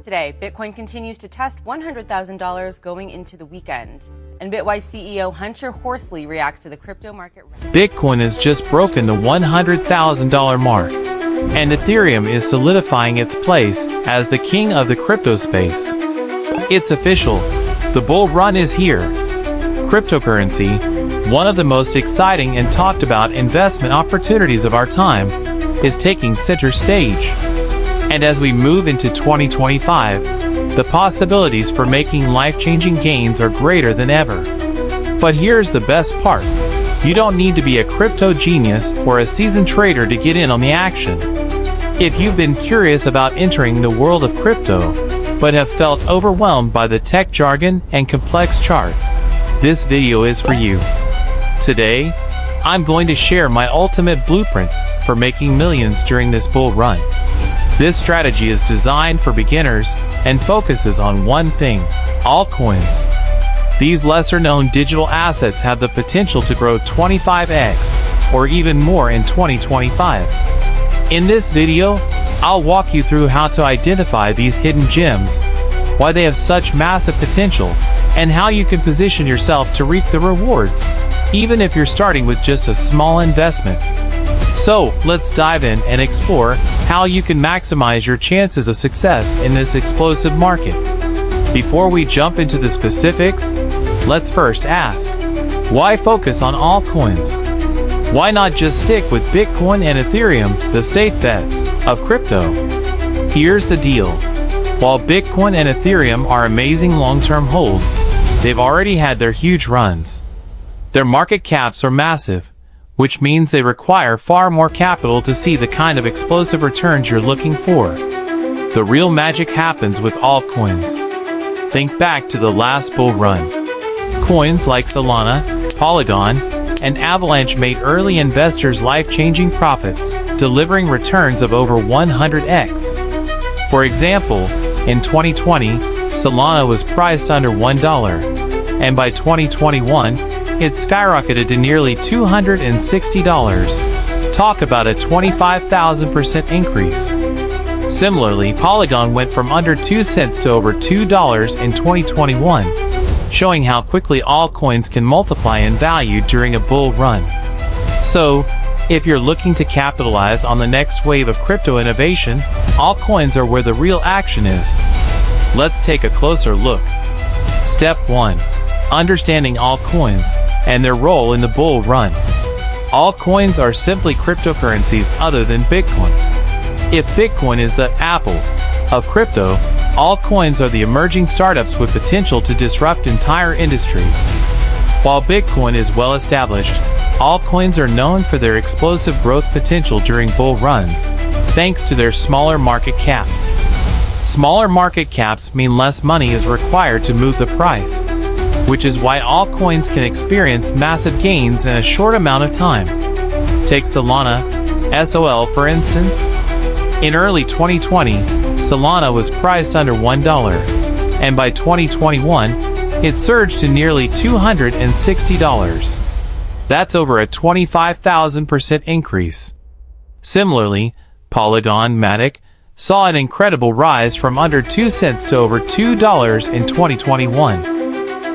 Today, Bitcoin continues to test $100,000 going into the weekend. And Bitwise CEO Hunter Horsley reacts to the crypto market. Bitcoin has just broken the $100,000 mark, and Ethereum is solidifying its place as the king of the crypto space. It's official. The bull run is here. Cryptocurrency, one of the most exciting and talked about investment opportunities of our time, is taking center stage. And as we move into 2025, the possibilities for making life-changing gains are greater than ever. But here's the best part. You don't need to be a crypto genius or a seasoned trader to get in on the action. If you've been curious about entering the world of crypto, but have felt overwhelmed by the tech jargon and complex charts, this video is for you. Today, I'm going to share my ultimate blueprint for making millions during this bull run. This strategy is designed for beginners and focuses on one thing: altcoins. These lesser-known digital assets have the potential to grow 25x or even more in 2025. In this video, I'll walk you through how to identify these hidden gems, why they have such massive potential, and how you can position yourself to reap the rewards, even if you're starting with just a small investment. So, let's dive in and explore how you can maximize your chances of success in this explosive market. Before we jump into the specifics, let's first ask, why focus on altcoins? Why not just stick with Bitcoin and Ethereum, the safe bets of crypto? Here's the deal. While Bitcoin and Ethereum are amazing long-term holds, they've already had their huge runs. Their market caps are massive, which means they require far more capital to see the kind of explosive returns you're looking for. The real magic happens with altcoins. Think back to the last bull run. Coins like Solana, Polygon, and Avalanche made early investors life-changing profits, delivering returns of over 100x. For example, in 2020, Solana was priced under $1, and by 2021, it skyrocketed to nearly $260. Talk about a 25,000% increase. Similarly, Polygon went from under 2 cents to over $2 in 2021, showing how quickly altcoins can multiply in value during a bull run. So, if you're looking to capitalize on the next wave of crypto innovation, altcoins are where the real action is. Let's take a closer look. Step 1. Understanding altcoins and their role in the bull run. Altcoins are simply cryptocurrencies other than Bitcoin. If Bitcoin is the Apple of crypto, altcoins are the emerging startups with potential to disrupt entire industries. While Bitcoin is well established, altcoins are known for their explosive growth potential during bull runs, thanks to their smaller market caps. Smaller market caps mean less money is required to move the price, which is why altcoins can experience massive gains in a short amount of time. Take Solana, SOL for instance. In early 2020, Solana was priced under $1, and by 2021, it surged to nearly $260. That's over a 25,000% increase. Similarly, Polygon Matic saw an incredible rise from under 2 cents to over $2 in 2021.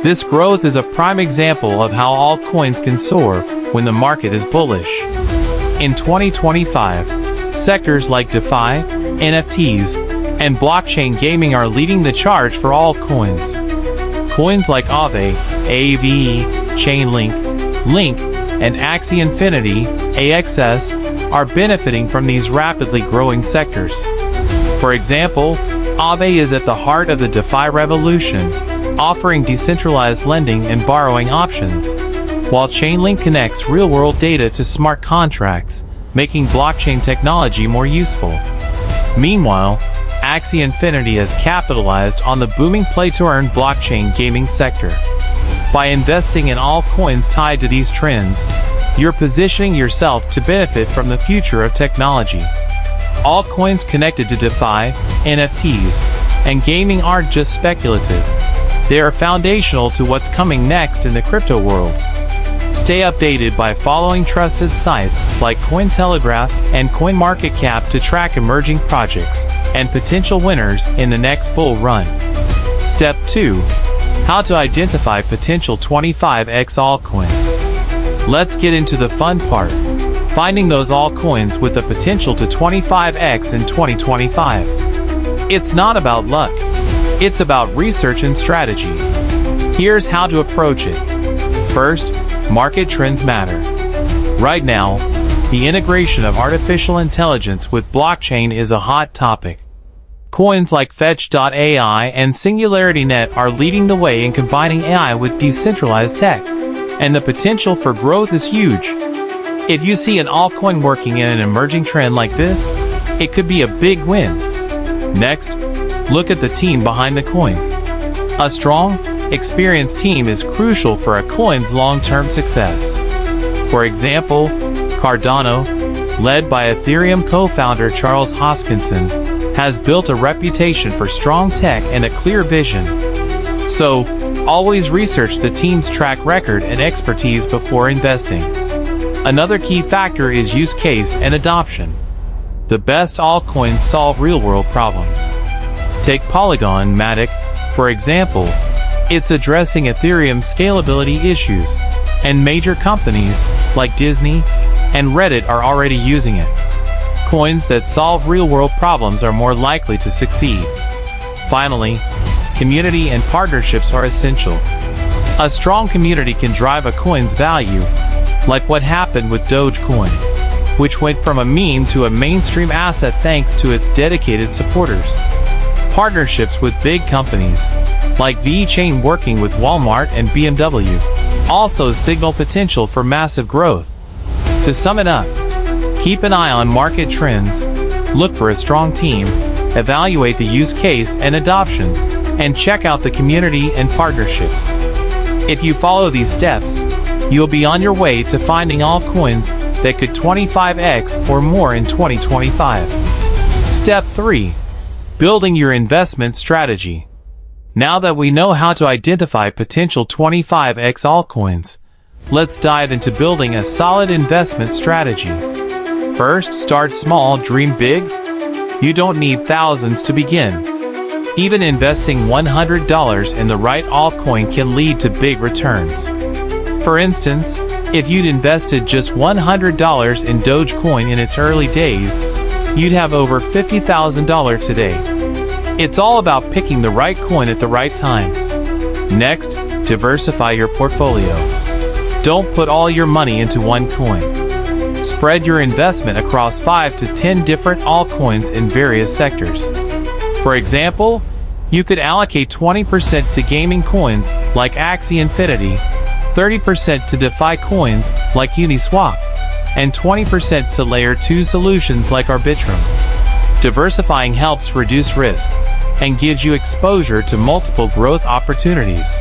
This growth is a prime example of how altcoins can soar when the market is bullish. In 2025, sectors like DeFi, NFTs, and blockchain gaming are leading the charge for altcoins. Coins like Aave, AVE, Chainlink, Link, and Axie Infinity, AXS, are benefiting from these rapidly growing sectors. For example, Aave is at the heart of the DeFi revolution, offering decentralized lending and borrowing options, while Chainlink connects real-world data to smart contracts, making blockchain technology more useful. Meanwhile, Axie Infinity has capitalized on the booming play-to-earn blockchain gaming sector. By investing in altcoins tied to these trends, you're positioning yourself to benefit from the future of technology. Altcoins connected to DeFi, NFTs, and gaming aren't just speculative. They are foundational to what's coming next in the crypto world. Stay updated by following trusted sites like Cointelegraph and CoinMarketCap to track emerging projects. and potential winners in the next bull run. Step 2. How to identify potential 25x altcoins. Let's get into the fun part. Finding those altcoins with the potential to 25x in 2025. It's not about luck. It's about research and strategy. Here's how to approach it. First, market trends matter. Right now, the integration of artificial intelligence with blockchain is a hot topic. Coins like Fetch.ai and SingularityNet are leading the way in combining AI with decentralized tech, and the potential for growth is huge. If you see an altcoin working in an emerging trend like this, it could be a big win. Next, look at the team behind the coin. A strong, experienced team is crucial for a coin's long-term success. For example, Cardano, led by Ethereum co-founder Charles Hoskinson, has built a reputation for strong tech and a clear vision. So, always research the team's track record and expertise before investing. Another key factor is use case and adoption. The best altcoins solve real-world problems. Take Polygon Matic, for example. It's addressing Ethereum scalability issues, and major companies like Disney and Reddit are already using it. Coins that solve real-world problems are more likely to succeed. Finally, community and partnerships are essential. A strong community can drive a coin's value, like what happened with Dogecoin, which went from a meme to a mainstream asset thanks to its dedicated supporters. Partnerships with big companies, like VeChain working with Walmart and BMW, also signal potential for massive growth. To sum it up, keep an eye on market trends, look for a strong team, evaluate the use case and adoption, and check out the community and partnerships. If you follow these steps, you'll be on your way to finding altcoins that could 25x or more in 2025. Step 3. Building your investment strategy. Now that we know how to identify potential 25x altcoins, let's dive into building a solid investment strategy. First, start small, dream big. You don't need thousands to begin. Even investing $100 in the right altcoin can lead to big returns. For instance, if you'd invested just $100 in Dogecoin in its early days, you'd have over $50,000 today. It's all about picking the right coin at the right time. Next, diversify your portfolio. Don't put all your money into one coin. Spread your investment across 5 to 10 different altcoins in various sectors. For example, you could allocate 20% to gaming coins like Axie Infinity, 30% to DeFi coins like Uniswap, and 20% to Layer 2 solutions like Arbitrum. Diversifying helps reduce risk and gives you exposure to multiple growth opportunities.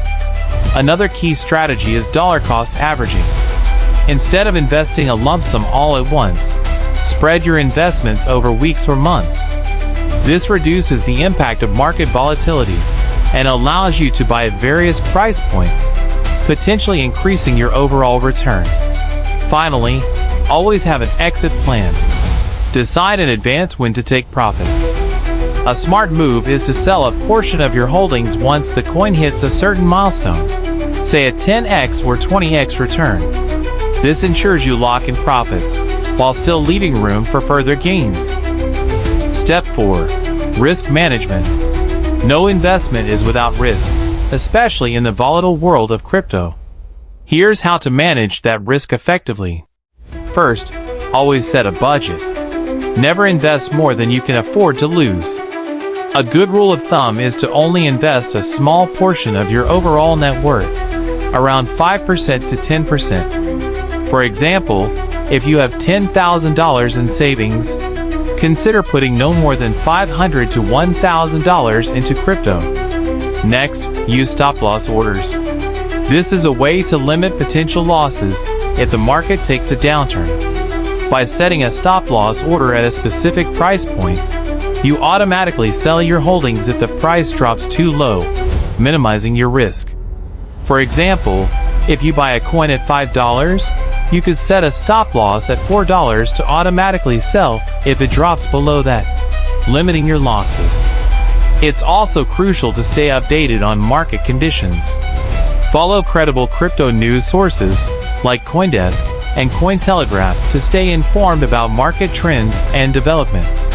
Another key strategy is dollar cost averaging. Instead of investing a lump sum all at once, spread your investments over weeks or months. This reduces the impact of market volatility and allows you to buy at various price points, potentially increasing your overall return. Finally, always have an exit plan. Decide in advance when to take profits. A smart move is to sell a portion of your holdings once the coin hits a certain milestone, say a 10x or 20x return. This ensures you lock in profits, while still leaving room for further gains. Step 4. Risk management. No investment is without risk, especially in the volatile world of crypto. Here's how to manage that risk effectively. First, always set a budget. Never invest more than you can afford to lose. A good rule of thumb is to only invest a small portion of your overall net worth, around 5% to 10%. For example, if you have $10,000 in savings, consider putting no more than $500 to $1,000 into crypto. Next, use stop-loss orders. This is a way to limit potential losses if the market takes a downturn. By setting a stop-loss order at a specific price point, you automatically sell your holdings if the price drops too low, minimizing your risk. For example, if you buy a coin at $5, you could set a stop loss at $4 to automatically sell if it drops below that. limiting your losses. It's also crucial to stay updated on market conditions. Follow credible crypto news sources like CoinDesk and Cointelegraph to stay informed about market trends and developments.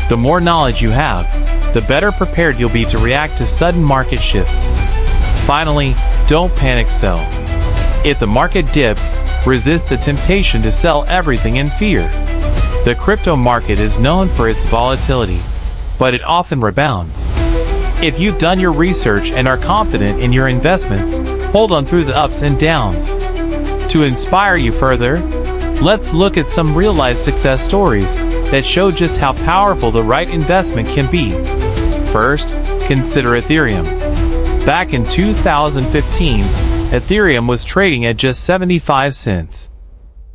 The more knowledge you have, the better prepared you'll be to react to sudden market shifts. Finally, don't panic sell. If the market dips, resist the temptation to sell everything in fear. The crypto market is known for its volatility, but it often rebounds. If you've done your research and are confident in your investments, hold on through the ups and downs. To inspire you further, let's look at some real-life success stories that show just how powerful the right investment can be. First, consider Ethereum. Back in 2015, Ethereum was trading at just 75 cents.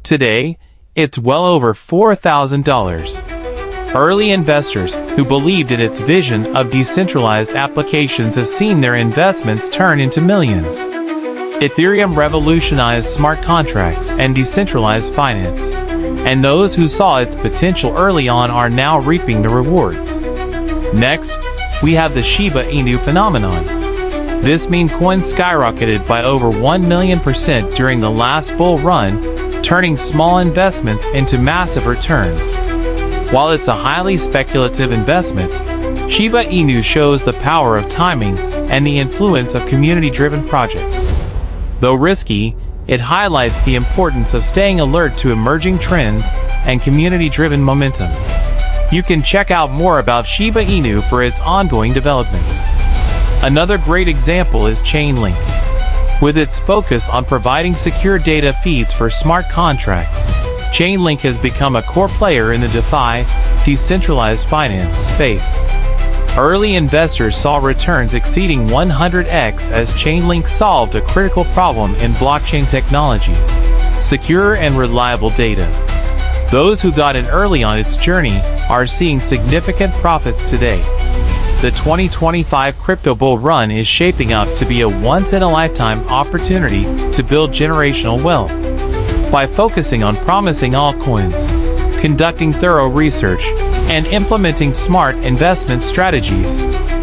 Today, it's well over $4,000. Early investors who believed in its vision of decentralized applications have seen their investments turn into millions. Ethereum revolutionized smart contracts and decentralized finance, and those who saw its potential early on are now reaping the rewards. Next, we have the Shiba Inu phenomenon. This meme coin skyrocketed by over 1 million% during the last bull run, turning small investments into massive returns. While it's a highly speculative investment, Shiba Inu shows the power of timing and the influence of community-driven projects. Though risky, it highlights the importance of staying alert to emerging trends and community-driven momentum. You can check out more about Shiba Inu for its ongoing developments. Another great example is Chainlink. With its focus on providing secure data feeds for smart contracts, Chainlink has become a core player in the DeFi, decentralized finance space. Early investors saw returns exceeding 100x as Chainlink solved a critical problem in blockchain technology: secure and reliable data. Those who got in early on its journey are seeing significant profits today. The 2025 crypto bull run is shaping up to be a once-in-a-lifetime opportunity to build generational wealth. By focusing on promising altcoins, conducting thorough research, and implementing smart investment strategies,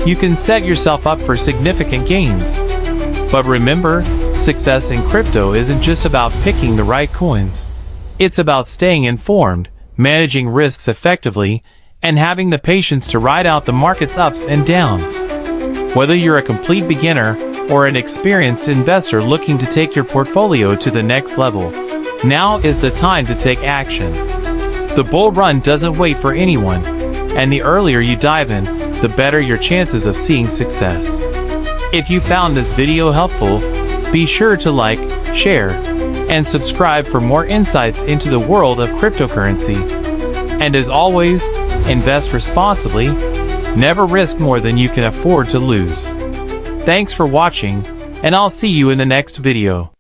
you can set yourself up for significant gains. But remember, success in crypto isn't just about picking the right coins. It's about staying informed, managing risks effectively, and having the patience to ride out the market's ups and downs. Whether you're a complete beginner or an experienced investor looking to take your portfolio to the next level, now is the time to take action. The bull run doesn't wait for anyone, and the earlier you dive in, the better your chances of seeing success. If you found this video helpful, be sure to like, share, and subscribe for more insights into the world of cryptocurrency. And as always, invest responsibly, never risk more than you can afford to lose. Thanks for watching, and I'll see you in the next video.